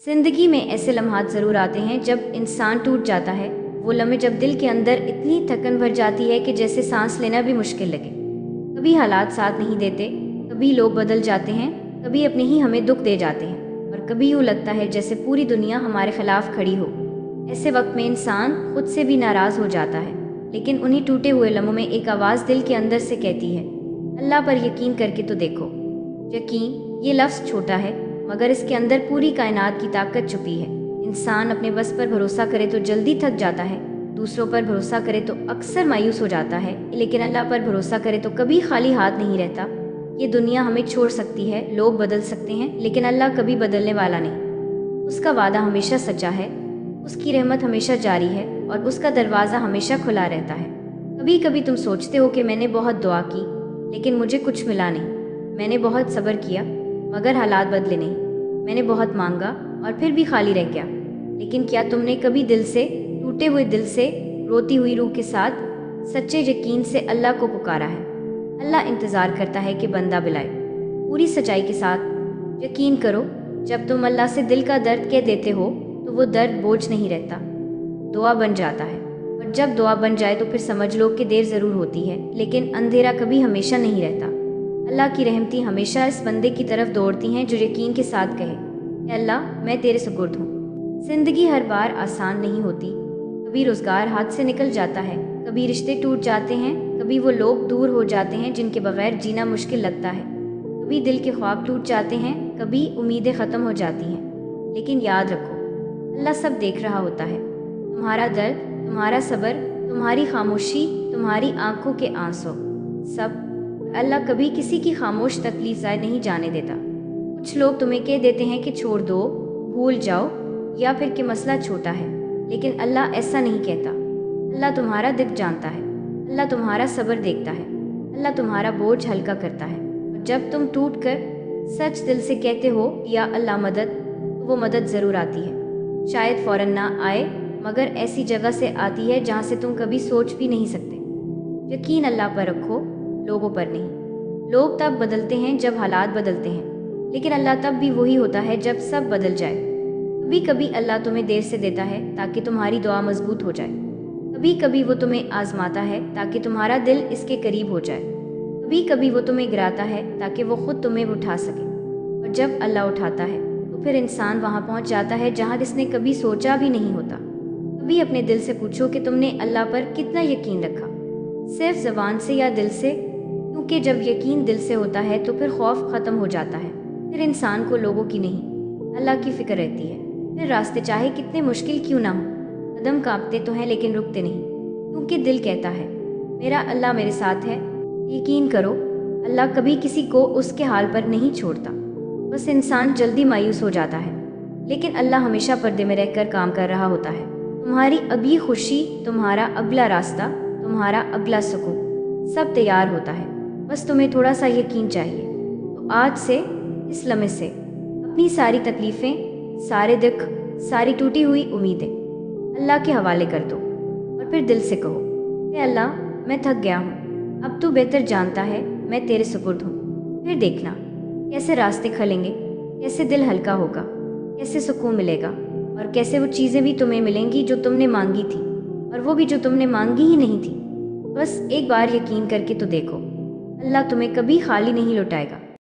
زندگی میں ایسے لمحات ضرور آتے ہیں جب انسان ٹوٹ جاتا ہے، وہ لمحے جب دل کے اندر اتنی تھکن بھر جاتی ہے کہ جیسے سانس لینا بھی مشکل لگے۔ کبھی حالات ساتھ نہیں دیتے، کبھی لوگ بدل جاتے ہیں، کبھی اپنے ہی ہمیں دکھ دے جاتے ہیں، اور کبھی یوں لگتا ہے جیسے پوری دنیا ہمارے خلاف کھڑی ہو۔ ایسے وقت میں انسان خود سے بھی ناراض ہو جاتا ہے، لیکن انہی ٹوٹے ہوئے لمحوں میں ایک آواز دل کے اندر سے کہتی ہے، اللہ پر یقین کر کے تو دیکھو۔ یقین، یہ لفظ چھوٹا ہے مگر اس کے اندر پوری کائنات کی طاقت چھپی ہے۔ انسان اپنے بس پر بھروسہ کرے تو جلدی تھک جاتا ہے، دوسروں پر بھروسہ کرے تو اکثر مایوس ہو جاتا ہے، لیکن اللہ پر بھروسہ کرے تو کبھی خالی ہاتھ نہیں رہتا۔ یہ دنیا ہمیں چھوڑ سکتی ہے، لوگ بدل سکتے ہیں، لیکن اللہ کبھی بدلنے والا نہیں۔ اس کا وعدہ ہمیشہ سچا ہے، اس کی رحمت ہمیشہ جاری ہے، اور اس کا دروازہ ہمیشہ کھلا رہتا ہے۔ کبھی کبھی تم سوچتے ہو کہ میں نے بہت دعا کی لیکن مجھے کچھ ملا نہیں، میں نے بہت صبر کیا مگر حالات بدلے نہیں، میں نے بہت مانگا اور پھر بھی خالی رہ گیا۔ لیکن کیا تم نے کبھی دل سے، ٹوٹے ہوئے دل سے، روتی ہوئی روح کے ساتھ، سچے یقین سے اللہ کو پکارا ہے؟ اللہ انتظار کرتا ہے کہ بندہ بلائے، پوری سچائی کے ساتھ۔ یقین کرو، جب تم اللہ سے دل کا درد کہہ دیتے ہو تو وہ درد بوجھ نہیں رہتا، دعا بن جاتا ہے۔ اور جب دعا بن جائے تو پھر سمجھ لو کہ دیر ضرور ہوتی ہے، لیکن اندھیرا کبھی ہمیشہ نہیں رہتا۔ اللہ کی رحمتیں ہمیشہ اس بندے کی طرف دوڑتی ہیں جو یقین کے ساتھ کہے، اے اللہ میں تیرے سپرد ہوں۔ زندگی ہر بار آسان نہیں ہوتی، کبھی روزگار ہاتھ سے نکل جاتا ہے، کبھی رشتے ٹوٹ جاتے ہیں، کبھی وہ لوگ دور ہو جاتے ہیں جن کے بغیر جینا مشکل لگتا ہے، کبھی دل کے خواب ٹوٹ جاتے ہیں، کبھی امیدیں ختم ہو جاتی ہیں۔ لیکن یاد رکھو، اللہ سب دیکھ رہا ہوتا ہے، تمہارا درد، تمہارا صبر، تمہاری خاموشی، تمہاری آنکھوں کے آنسو، سب۔ اللہ کبھی کسی کی خاموش تکلیف ظاہر نہیں جانے دیتا۔ کچھ لوگ تمہیں کہہ دیتے ہیں کہ چھوڑ دو، بھول جاؤ، یا پھر کہ مسئلہ چھوٹا ہے، لیکن اللہ ایسا نہیں کہتا۔ اللہ تمہارا دکھ جانتا ہے، اللہ تمہارا صبر دیکھتا ہے، اللہ تمہارا بوجھ ہلکا کرتا ہے۔ اور جب تم ٹوٹ کر سچ دل سے کہتے ہو یا اللہ مدد، تو وہ مدد ضرور آتی ہے۔ شاید فوراً نہ آئے، مگر ایسی جگہ سے آتی ہے جہاں سے تم کبھی سوچ بھی نہیں سکتے۔ یقین اللہ پر رکھو، لوگوں پر نہیں۔ لوگ تب بدلتے ہیں جب حالات بدلتے ہیں، لیکن اللہ تب بھی وہی ہوتا ہے جب سب بدل جائے۔ کبھی کبھی اللہ تمہیں دیر سے دیتا ہے تاکہ تمہاری دعا مضبوط ہو جائے، کبھی کبھی وہ تمہیں آزماتا ہے تاکہ تمہارا دل اس کے قریب ہو جائے، کبھی کبھی وہ تمہیں گراتا ہے تاکہ وہ خود تمہیں اٹھا سکے۔ اور جب اللہ اٹھاتا ہے تو پھر انسان وہاں پہنچ جاتا ہے جہاں جس نے کبھی سوچا بھی نہیں ہوتا۔ کبھی اپنے دل سے پوچھو کہ تم نے اللہ پر کتنا یقین رکھا، صرف زبان سے یا دل سے؟ کیونکہ جب یقین دل سے ہوتا ہے تو پھر خوف ختم ہو جاتا ہے، پھر انسان کو لوگوں کی نہیں، اللہ کی فکر رہتی ہے۔ پھر راستے چاہے کتنے مشکل کیوں نہ ہوں، قدم کانپتے تو ہیں لیکن رکتے نہیں، کیونکہ دل کہتا ہے میرا اللہ میرے ساتھ ہے۔ یقین کرو، اللہ کبھی کسی کو اس کے حال پر نہیں چھوڑتا، بس انسان جلدی مایوس ہو جاتا ہے، لیکن اللہ ہمیشہ پردے میں رہ کر کام کر رہا ہوتا ہے۔ تمہاری اگلی خوشی، تمہارا اگلا راستہ، تمہارا اگلا سکون، سب تیار ہوتا ہے، بس تمہیں تھوڑا سا یقین چاہیے۔ تو آج سے، اس لمحے سے، اپنی ساری تکلیفیں، سارے دکھ، ساری ٹوٹی ہوئی امیدیں اللہ کے حوالے کر دو، اور پھر دل سے کہو، اے اللہ میں تھک گیا ہوں، اب تو بہتر جانتا ہے، میں تیرے سپرد ہوں۔ پھر دیکھنا کیسے راستے کھلیں گے، کیسے دل ہلکا ہوگا، کیسے سکون ملے گا، اور کیسے وہ چیزیں بھی تمہیں ملیں گی جو تم نے مانگی تھی، اور وہ بھی جو تم نے مانگی ہی نہیں تھی۔ بس ایک بار یقین کر کے تو دیکھو، اللہ تمہیں کبھی خالی نہیں لوٹائے گا۔